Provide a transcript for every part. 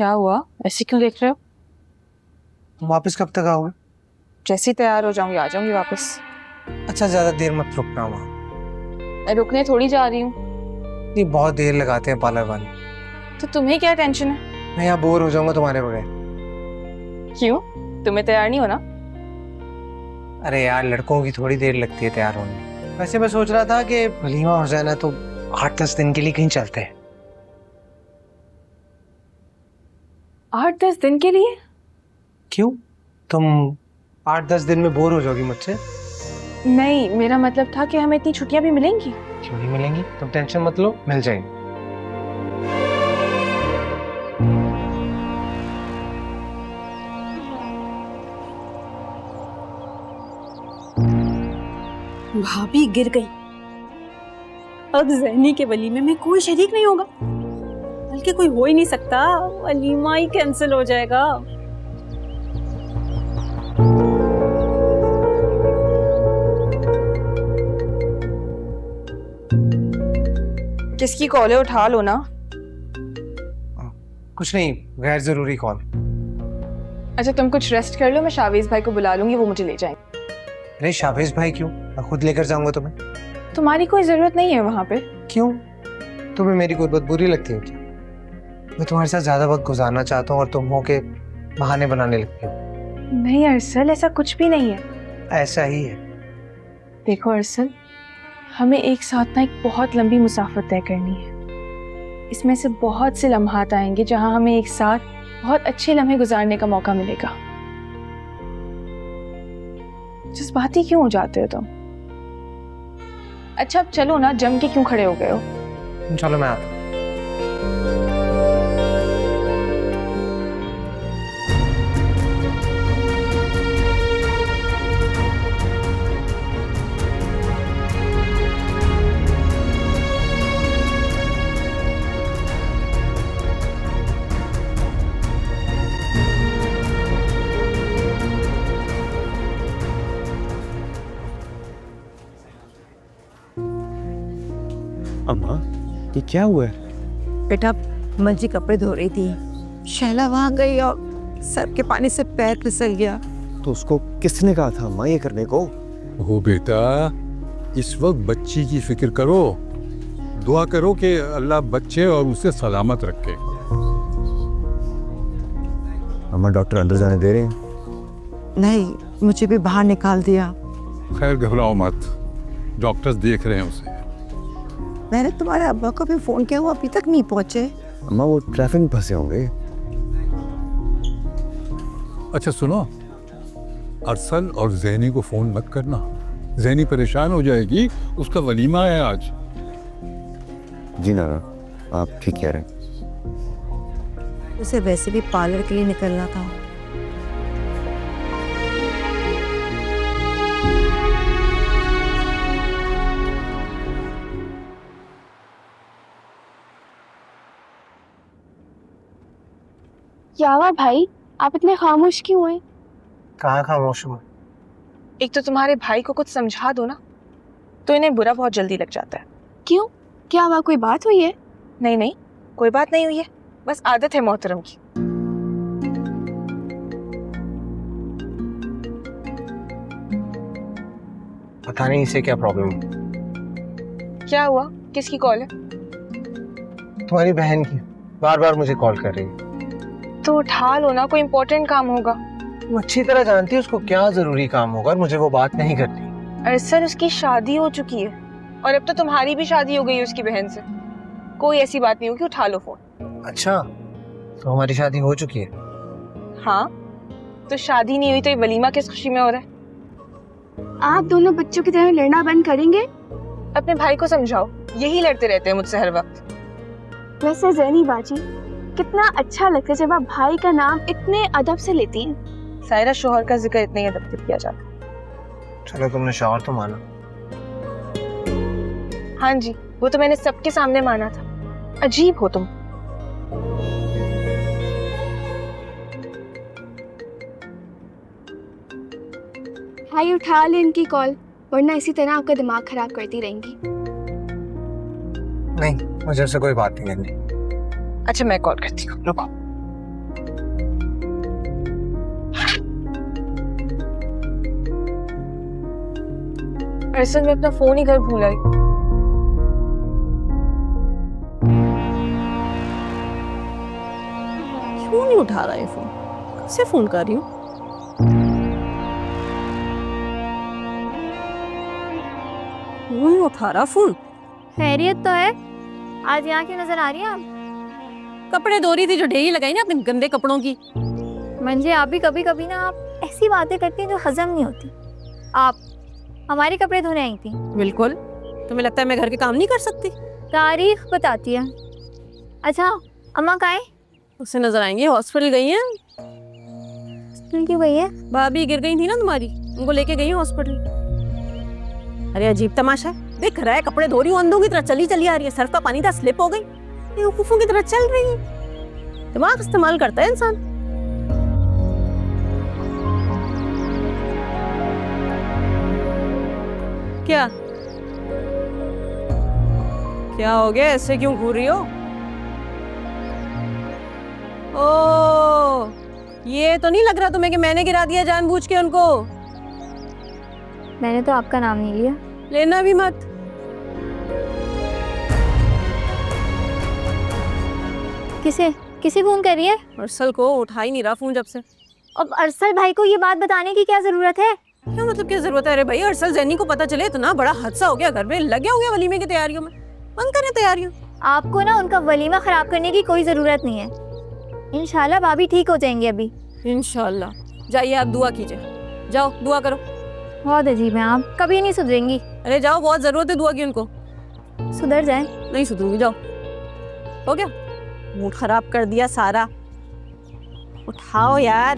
क्या हुआ, ऐसे क्यों देख रहे हो? तुम वापस कब तक आओगे? जैसे ही तैयार हो जाऊंगी आ जाऊंगी वापस। अच्छा, ज्यादा देर मत रुकना वहाँ। मैं रुकने थोड़ी जा रही हूँ। नहीं, बहुत देर लगाते हैं पार्लर वाले। तो तुम्हें क्या टेंशन है? मैं यहाँ बोर हो जाऊंगा तुम्हारे बगैर। क्यों, तुम्हें तैयार नहीं होना? अरे यार, लड़कों की थोड़ी देर लगती है तैयार होने में। वैसे मैं सोच रहा था कि वलीमा हो जाए ना तो 8-10 दिन के लिए कहीं चलते हैं। 8-10 दिन के लिए? क्यों, तुम 8-10 दिन में बोर हो जाओगी मुझसे? नहीं, मेरा मतलब था कि हमें इतनी छुट्टियां भी मिलेंगी। क्यों नहीं मिलेंगी, तुम टेंशन मत लो, मिल जाएंगी। भाभी गिर गई। अब ज़ैनी के वलीमे में कोई शरीक नहीं होगा, बल्कि कोई हो ही नहीं सकता। वलीमा ही कैंसिल हो जाएगा। किसकी कॉल है, उठा लो ना। कुछ नहीं, गैर जरूरी कॉल। अच्छा तुम कुछ रेस्ट कर लो, मैं शावेज भाई को बुला लूंगी, वो मुझे ले जाएंगे। अरे शावेज भाई क्यों, मैं खुद लेकर जाऊंगा तुम्हें। तुम्हारी कोई जरूरत नहीं है वहां पे। क्यों, तुम्हें मेरी गुर्बत बुरी लगती है क्या? मैं तुम्हारे साथ ज्यादा वक्त गुजारना चाहता हूँ और तुम हो के बहाने बनाने लगती हो। नहीं अरसल, ऐसा कुछ भी नहीं है। ऐसा ही है। देखो अरसल, हमें एक साथ ना एक बहुत लंबी मुसाफत तय करनी है। इसमें से बहुत से लम्हात आएंगे जहां हमें एक साथ बहुत अच्छे लम्हे गुजारने का मौका मिलेगा। जज्बाती क्यों हो जाते हो तुम? अच्छा अब चलो ना, जम के क्यों खड़े हो गए हो? चलो मैं आता हूँ। अम्मा, ये क्या हुआ है? बेटा, मंजी कपड़े धो रही थी, शैला वहां गई और सर के पानी से पैर फिसल गया। तो उसको किसने कहा था अम्मा ये करने को? हो बेटा, इस वक्त बच्ची की फिक्र करो, दुआ करो कि अल्लाह बच्चे और उसे सलामत रखे। अम्मा, डॉक्टर अंदर जाने दे रहे हैं? नहीं, मुझे भी बाहर निकाल दिया। खैर घबराओ मत, डॉक्टर्स देख रहे हैं उसे। मैंने तुम्हारे अब्बा को भी फोन किया, वो अभी तक नहीं पहुंचे। अम्मा, वो ट्रैफिक में फंसे होंगे। अच्छा सुनो, अरसल और ज़ैनी को फोन मत करना, ज़ैनी परेशान हो जाएगी, उसका वलीमा है आज। जी नाना, आप ठीक कह रहे हैं। उसे वैसे भी पार्लर के लिए निकलना था। क्या हुआ भाई, आप इतने खामोश क्यों हैं? कहाँ खामोश हुआ? एक तो तुम्हारे भाई को कुछ समझा दो ना, तो इन्हें बुरा बहुत जल्दी लग जाता है। क्यों, क्या हुआ, कोई बात हुई है? नहीं नहीं, कोई बात नहीं हुई है, बस आदत है मोहतरम की। पता नहीं इसे क्या प्रॉब्लम है। क्या हुआ, किसकी कॉल है? तुम्हारी बहन की, बार बार मुझे कॉल कर रही है। तो उठा लो ना, कोई इम्पोर्टेंट काम होगा। तुम अच्छी तरह जानती हो उसको क्या जरूरी काम होगा और मुझे वो बात नहीं करती। अरसल, उसकी शादी हो चुकी है और अब तो तुम्हारी भी शादी हो गई है उसकी बहन से। कोई ऐसी बात नहीं होगी, उठा लो फोन। अच्छा, तो हमारी शादी हो चुकी है? हाँ, तो शादी नहीं हुई तो ये वलीमा किस खुशी में हो रहा है? आप दोनों बच्चों की तरह लड़ना बंद करेंगे? अपने भाई को समझाओ, यही लड़ते रहते हैं मुझसे हर वक्त। वैसे ज़ैनी बाजी, कितना अच्छा लगता है जब आप भाई का नाम इतने अदब से लेती हैं। सायरा, शोहर का जिक्र इतने ही अदब से किया जाता है। चलो, तुमने शौहर तो माना। हाँ जी, वो तो मैंने सबके सामने माना था। अजीब हो तुम। भाई उठा ले इनकी कॉल, वरना इसी तरह आपका दिमाग खराब करती रहेंगी। नहीं, मुझे उससे कोई बात नहीं करनी। अच्छा मैं कॉल करती हूँ, रुको। अरसल मैं अपना फोन ही घर भूल आई। क्यों नहीं उठा रहा है फोन? कब से फोन कर रही हूँ? क्यों नहीं उठा रहा फोन? खैरियत तो है। आज यहाँ क्यों नजर आ रही है आप? कपड़े धो रही थी, जो ढेरी लगाई ना अपने गंदे कपड़ों की। मंजे आप भी कभी कभी ना आप ऐसी बातें करती हैं जो हजम नहीं होती। आप हमारे कपड़े धोने आई थी। बिल्कुल। तुम्हें लगता है मैं घर के काम नहीं कर सकती? तारीख बताती है। अच्छा अम्मा कहाँ है? उससे नजर आएंगे, हॉस्पिटल गई हैं। हॉस्पिटल क्यों गई है? भाभी गिर गई थी ना तुम्हारी, उनको लेके गई हैं हॉस्पिटल। अरे अजीब तमाशा है, देख रहा है कपड़े धो रही हूँ, अंधों की तरह चली चली आ रही है। सर्फ का पानी था, स्लिप हो गई, बेवकूफों की तरह चल रही है। दिमाग इस्तेमाल करता है इंसान। क्या क्या हो गया? ऐसे क्यों घूर रही हो? ओ, ये तो नहीं लग रहा तुम्हें कि मैंने गिरा दिया जानबूझ के उनको? मैंने तो आपका नाम नहीं लिया। लेना भी मत। किसे फोन कर रही है? अरसल को। उठा ही नहीं रहा फोन जब से। अब अरसल भाई को ये बात बताने की क्या जरूरत है? क्या मतलब क्या जरूरत है? अरे भाई अरसल जैनी को पता चले इतना बड़ा हादसा हो गया, घर में लग गया हो गया वलीमे की तैयारियों में। बंद करें तैयारियों। आपको ना उनका वलीमा खराब करने की कोई जरूरत नहीं है। इंशाल्लाह भाभी ठीक हो जाएंगी अभी। इंशाल्लाह। जाइए आप दुआ कीजिए, जाओ दुआ करो। बहुत अजीब है आप, कभी नहीं सुधरेंगी। अरे जाओ, बहुत जरूरत है दुआ की उनको। सुधर जाए। नहीं सुधरूंगी, जाओ। हो गया, मूड खराब कर दिया सारा। उठाओ यार।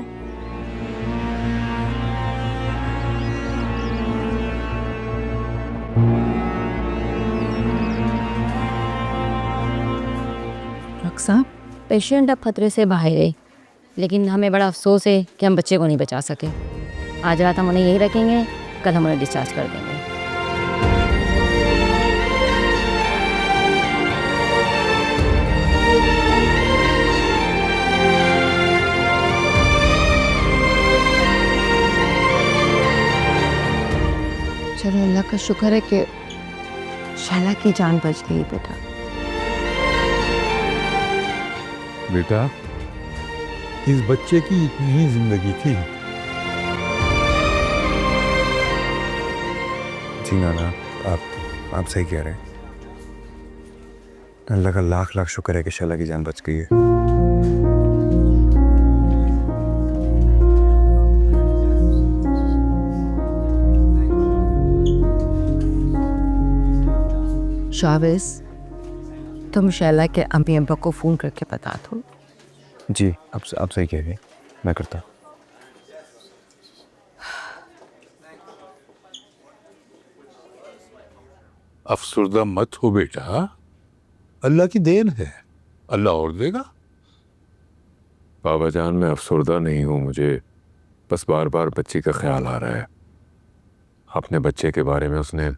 डॉक्टर साहब, पेशेंट अब खतरे से बाहर है, लेकिन हमें बड़ा अफसोस है कि हम बच्चे को नहीं बचा सके। आज रात हम उन्हें यहीं रखेंगे, कल हम उन्हें डिस्चार्ज कर देंगे। चलो अल्लाह का शुक्र है कि शैला की जान बच गई बेटा। बेटा, इस बच्चे की इतनी ही जिंदगी थी। जी नाना, आप सही कह रहे हैं। अल्लाह का लाख लाख शुक्र है कि शैला की जान बच गई है। शावेज, तुम शैला के अम्मी अब्बा को फ़ोन करके बता दो। जी आप सही कह रहे हैं, मैं करता। अफसरदा मत हो बेटा, अल्लाह की देन है, अल्लाह और देगा। बाबा जान, मैं अफसरदा नहीं हूँ, मुझे बस बार बार बच्ची का ख्याल आ रहा है। अपने बच्चे के बारे में उसने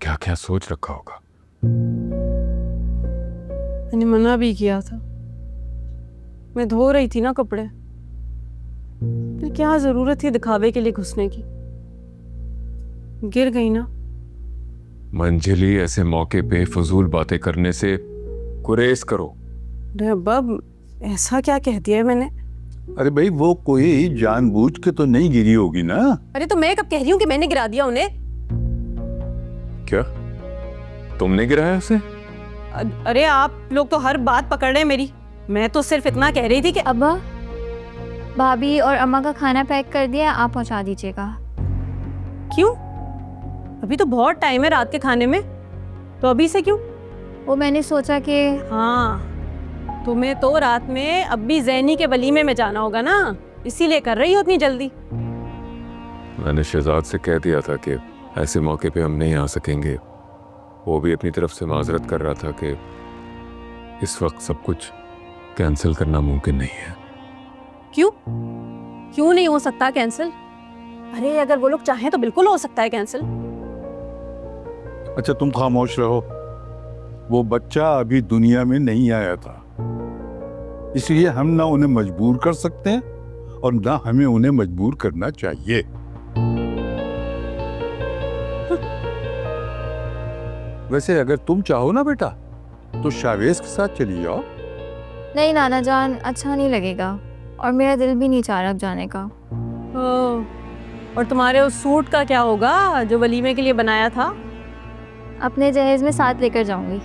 क्या क्या सोच रखा होगा। मैंने मना भी किया था, मैं धो रही थी ना कपड़े। फिर क्या जरूरत थी दिखावे के लिए घुसने की? गिर गई ना। मंजिली, ऐसे मौके पे फजूल बातें करने से गुरेज करो। अरे अब्बा, ऐसा क्या कह दिया है मैंने? अरे भाई, वो कोई जानबूझ के तो नहीं गिरी होगी ना। अरे तो मैं कब कह रही हूँ कि मैंने गिरा दिया उन्हें? क्या तुमने गिराया उसे? अरे आप लोग तो हर बात पकड़ रहे हैं मेरी। मैं तो सिर्फ इतना कह रही थी कि अब्बा, भाभी और अम्मा का खाना पैक कर दिया, आप पहुंचा दीजिएगा। क्यों? अभी तो बहुत टाइम है रात के खाने में, तो अभी से क्यों? वो मैंने सोचा कि हाँ, तुम्हें तो रात में अब्बी ज़ैनी के वलीमे में जाना होगा ना, इसीलिए कर रही हो इतनी जल्दी। मैंने शहजाद से कह दिया था कि ऐसे मौके पे हम नहीं आ सकेंगे। वो भी अपनी तरफ से माजरत कर रहा था कि इस वक्त सब कुछ कैंसिल करना मुमकिन नहीं है। क्यों नहीं हो सकता कैंसिल? अरे अगर वो लोग चाहें तो बिल्कुल हो सकता है कैंसिल। अच्छा, तुम खामोश रहो। वो बच्चा अभी दुनिया में नहीं आया था। इसलिए हम ना उन्हें मजबूर कर सकते हैं और ना हमें उन्हें मजबूर करना चाहिए। वैसे अगर तुम चाहो ना बेटा तो शावेज के साथ चली जाओ। नहीं नाना जान, अच्छा नहीं लगेगा और मेरा दिल भी नहीं चाह रहा अब जाने का। और तुम्हारे उस सूट का क्या होगा जो वलीमे के लिए बनाया था? अपने जहेज में साथ लेकर जाऊंगी।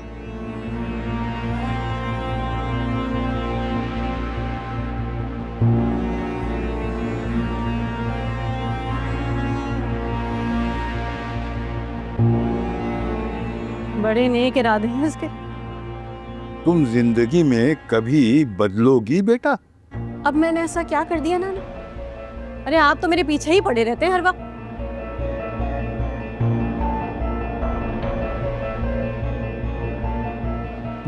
बड़े नेक इरादे हैं इसके। तुम जिंदगी में कभी बदलोगी बेटा? अब मैंने ऐसा क्या कर दिया नाना? अरे आप तो मेरे पीछे ही पड़े रहते हैं हर वक्त।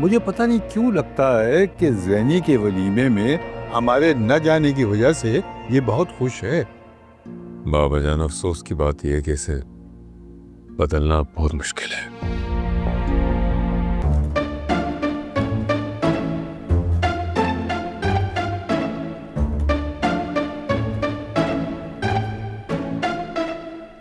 मुझे पता नहीं क्यों लगता है कि ज़ैनी के वलीमे में हमारे न जाने की वजह से ये बहुत खुश है। बाबा जान, अफसोस की बात यह है कि इसे बदलना बहुत मुश्किल है।